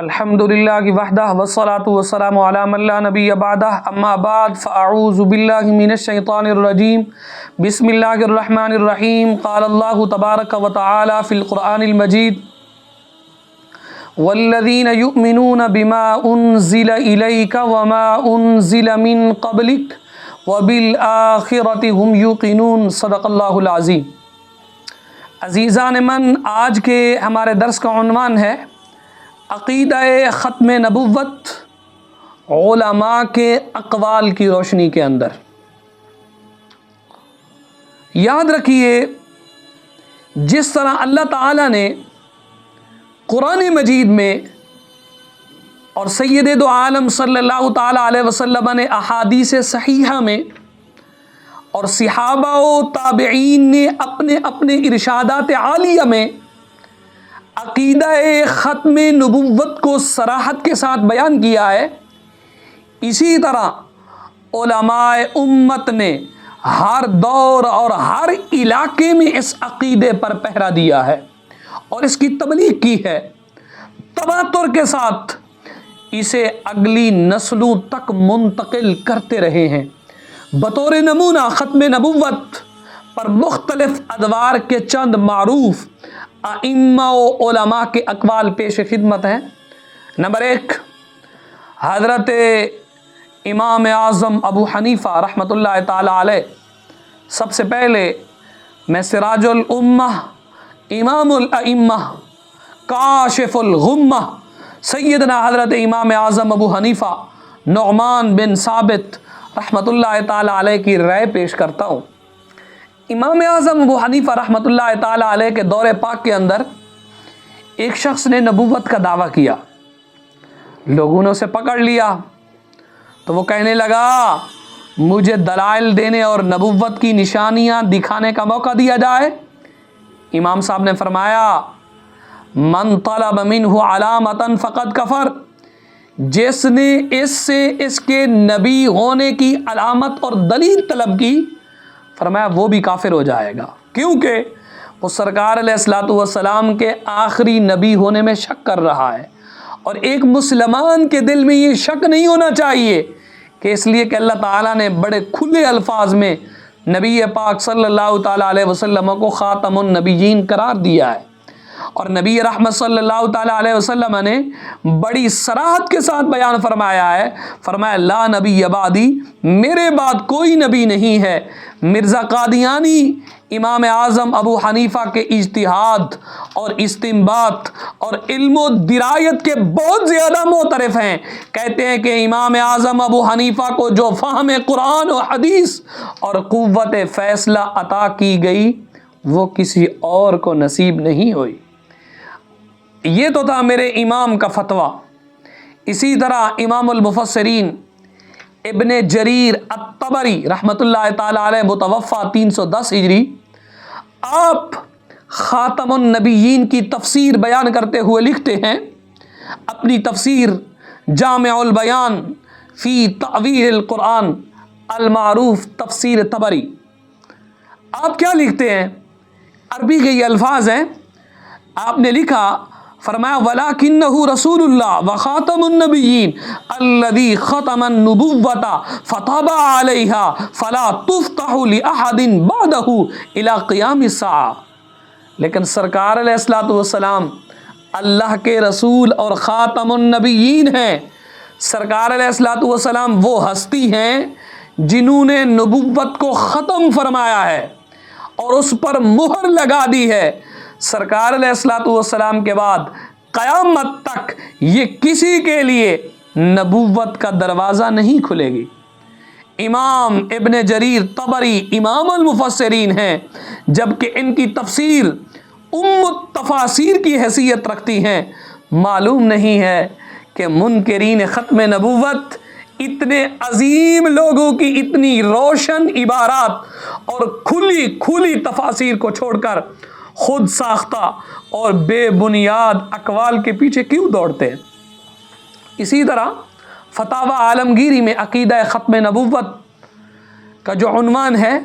الحمدللہ وحدہ والصلاة والسلام علی من لا نبی بعدہ اما بعد فاعوذ باللہ من الشیطان الرجیم بسم اللہ الرحمن الرحیم قال اللہ تبارک و تعالی فی القرآن المجید والذین یؤمنون بما انزل الیک وما انزل من قبلک وبالآخرۃ هم یوقنون صدق اللہ العظیم۔ عزیزان من، آج کے ہمارے درس کا عنوان ہے عقیدہ ختم نبوت علماء کے اقوال کی روشنی کے اندر۔ یاد رکھیے، جس طرح اللہ تعالیٰ نے قرآن مجید میں اور سید دو عالم صلی اللہ تعالیٰ علیہ وسلم نے احادیث صحیحہ میں اور صحابہ و تابعین نے اپنے اپنے ارشادات عالیہ میں عقیدہ ختم نبوت کو صراحت کے ساتھ بیان کیا ہے، اسی طرح علماء امت نے ہر دور اور ہر علاقے میں اس عقیدے پر پہرا دیا ہے اور اس کی تبلیغ کی ہے، تواتر کے ساتھ اسے اگلی نسلوں تک منتقل کرتے رہے ہیں۔ بطور نمونہ ختم نبوت پر مختلف ادوار کے چند معروف ائمہ و علماء کے اقوال پیش خدمت ہیں۔ نمبر 1، حضرت امام اعظم ابو حنیفہ رحمۃ اللہ تعالی علیہ۔ سب سے پہلے میں سراج الامہ، امام الائمہ، کاشف الغمہ، سیدنا حضرت امام اعظم ابو حنیفہ نعمان بن ثابت رحمۃ اللہ تعالی علیہ کی رائے پیش کرتا ہوں۔ امام اعظم ابو حنیفہ رحمۃ اللہ تعالی علیہ کے دور پاک کے اندر ایک شخص نے نبوت کا دعویٰ کیا، لوگوں نے اسے پکڑ لیا تو وہ کہنے لگا مجھے دلائل دینے اور نبوت کی نشانیاں دکھانے کا موقع دیا جائے۔ امام صاحب نے فرمایا من طلب منہ علامتاً فقد کفر، جس نے اس سے اس کے نبی ہونے کی علامت اور دلیل طلب کی، فرمایا وہ بھی کافر ہو جائے گا، کیونکہ وہ سرکار علیہ الصلوۃ والسلام کے آخری نبی ہونے میں شک کر رہا ہے، اور ایک مسلمان کے دل میں یہ شک نہیں ہونا چاہیے کہ اس لیے کہ اللہ تعالیٰ نے بڑے کھلے الفاظ میں نبی پاک صلی اللہ تعالیٰ علیہ وسلم کو خاتم النبیین قرار دیا ہے، اور نبی رحمت صلی اللہ تعالیٰ علیہ وسلم نے بڑی صراحت کے ساتھ بیان فرمایا ہے، فرمایا لا نبی بعدی، میرے بعد کوئی نبی نہیں ہے۔ مرزا قادیانی امام اعظم ابو حنیفہ کے اجتہاد اور استنباط اور علم و درایت کے بہت زیادہ معترف ہیں، کہتے ہیں کہ امام اعظم ابو حنیفہ کو جو فہم قرآن و حدیث اور قوت فیصلہ عطا کی گئی وہ کسی اور کو نصیب نہیں ہوئی۔ یہ تو تھا میرے امام کا فتویٰ۔ اسی طرح امام المفسرین ابن جریر الطبری رحمۃ اللہ تعالی علیہ متوفی 310 ہجری، آپ خاتم النبیین کی تفسیر بیان کرتے ہوئے لکھتے ہیں اپنی تفسیر جامع البیان فی تأویل القرآن المعروف تفسیر طبری۔ آپ کیا لکھتے ہیں؟ عربی کے یہ الفاظ ہیں، آپ نے لکھا، فرمایا وَلَكِنَّهُ رَسُولُ اللَّهِ وَخَاتَمُ النَّبِيِّينَ الَّذِي خَتَمَ النُّبُوَّةَ فَطَبَعَ عَلَيْهَا فَلَا تُفْتَحُ لِأَحَدٍ بَعْدَهُ إِلَىٰ قِيَامِ السَّاعَةِ۔ لیکن سرکار علیہ الصلوۃ والسلام اللہ کے رسول اور خاتم النبیین ہیں۔ سرکار علیہ الصلوۃ والسلام وہ ہستی ہیں جنہوں نے نبوت کو ختم فرمایا ہے اور اس پر مہر لگا دی ہے۔ سرکار علیہ الصلوۃ والسلام کے بعد قیامت تک یہ کسی کے لیے نبوت کا دروازہ نہیں کھلے گی۔ امام ابن جریر طبری امام المفسرین ہیں، جبکہ ان کی تفسیر ام التفاسیر کی حیثیت رکھتی ہیں۔ معلوم نہیں ہے کہ منکرین ختم نبوت اتنے عظیم لوگوں کی اتنی روشن عبارات اور کھلی تفاسیر کو چھوڑ کر خود ساختہ اور بے بنیاد اقوال کے پیچھے کیوں دوڑتے ہیں۔ اسی طرح فتاوی عالمگیری میں عقیدہ ختم نبوت کا جو عنوان ہے،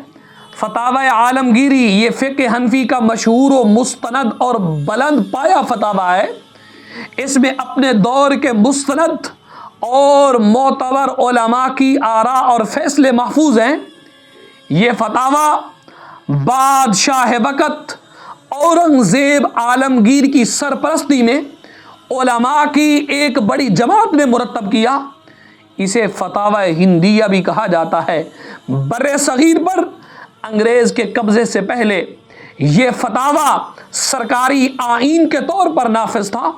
فتاوی عالمگیری، یہ فقہ حنفی کا مشہور و مستند اور بلند پایہ فتاوی ہے۔ اس میں اپنے دور کے مستند اور معتبر علماء کی آراء اور فیصلے محفوظ ہیں۔ یہ فتاوی بادشاہ وقت اورنگزیب عالمگیر کی سرپرستی میں علماء کی ایک بڑی جماعت نے مرتب کیا۔ اسے فتاوی ہندیہ بھی کہا جاتا ہے۔ بر صغیر پر انگریز کے قبضے سے پہلے یہ فتاوی سرکاری آئین کے طور پر نافذ تھا۔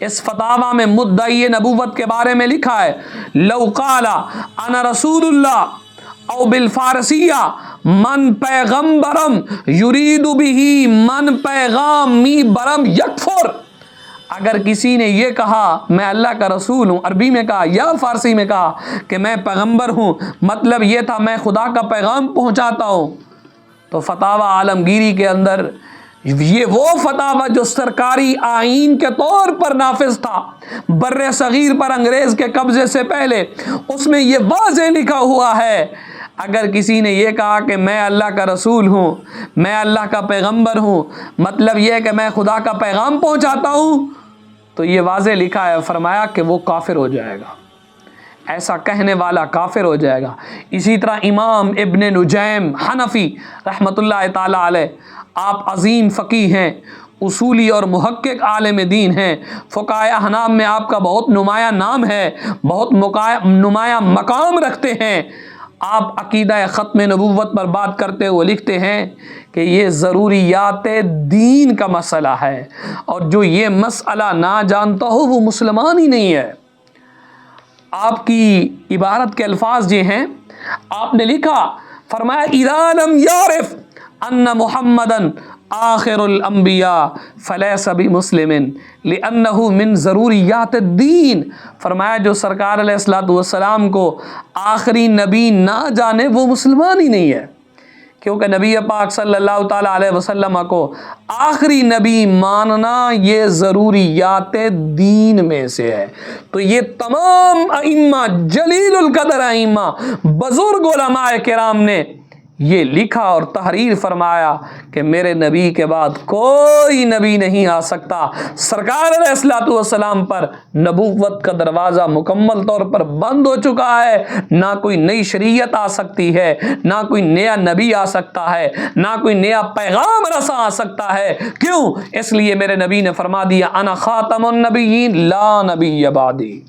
اس فتاوی میں مدعی نبوت کے بارے میں لکھا ہے لو قال انا رسول اللہ او بالفارسیہ من پیغمبرم یرید به من پیغامی برم یکفر۔ اگر کسی نے یہ کہا میں اللہ کا رسول ہوں، عربی میں کہا یا فارسی میں کہا کہ میں پیغمبر ہوں، مطلب یہ تھا میں خدا کا پیغام پہنچاتا ہوں، تو فتاوی عالمگیری کے اندر یہ وہ فتاوی جو سرکاری آئین کے طور پر نافذ تھا بر صغیر پر انگریز کے قبضے سے پہلے، اس میں یہ واضح لکھا ہوا ہے اگر کسی نے یہ کہا کہ میں اللہ کا رسول ہوں، میں اللہ کا پیغمبر ہوں، مطلب یہ کہ میں خدا کا پیغام پہنچاتا ہوں، تو یہ واضح لکھا ہے، فرمایا کہ وہ کافر ہو جائے گا، ایسا کہنے والا کافر ہو جائے گا۔ اسی طرح امام ابن نجیم حنفی رحمۃ اللہ تعالی علیہ، آپ عظیم فقیہ ہیں، اصولی اور محقق عالم دین ہیں، فقہائے احناف میں آپ کا بہت نمایاں نام ہے، بہت نمایاں مقام رکھتے ہیں۔ آپ عقیدہ ختم نبوت پر بات کرتے ہوئے لکھتے ہیں کہ یہ ضروریات دین کا مسئلہ ہے، اور جو یہ مسئلہ نہ جانتا ہو وہ مسلمان ہی نہیں ہے۔ آپ کی عبارت کے الفاظ یہ ہیں، آپ نے لکھا، فرمایا اذا لم یعرف ان محمدا آخر الانبیاء فلیس بمسلم لانہ من ضروریات الدین۔ فرمایا جو سرکار علیہ الصلوۃ والسلام کو آخری نبی نہ جانے وہ مسلمان ہی نہیں ہے، کیونکہ نبی پاک صلی اللہ تعالی علیہ وسلم کو آخری نبی ماننا یہ ضروریات دین میں سے ہے۔ تو یہ تمام ائمہ، جلیل القدر ائمہ، بزرگ علماء کرام نے یہ لکھا اور تحریر فرمایا کہ میرے نبی کے بعد کوئی نبی نہیں آ سکتا۔ سرکار علیہ الصلوۃ والسلام پر نبوت کا دروازہ مکمل طور پر بند ہو چکا ہے، نہ کوئی نئی شریعت آ سکتی ہے، نہ کوئی نیا نبی آ سکتا ہے، نہ کوئی نیا پیغام رساں آ سکتا ہے۔ کیوں؟ اس لیے میرے نبی نے فرما دیا انا خاتم النبیین لا نبی بعدی۔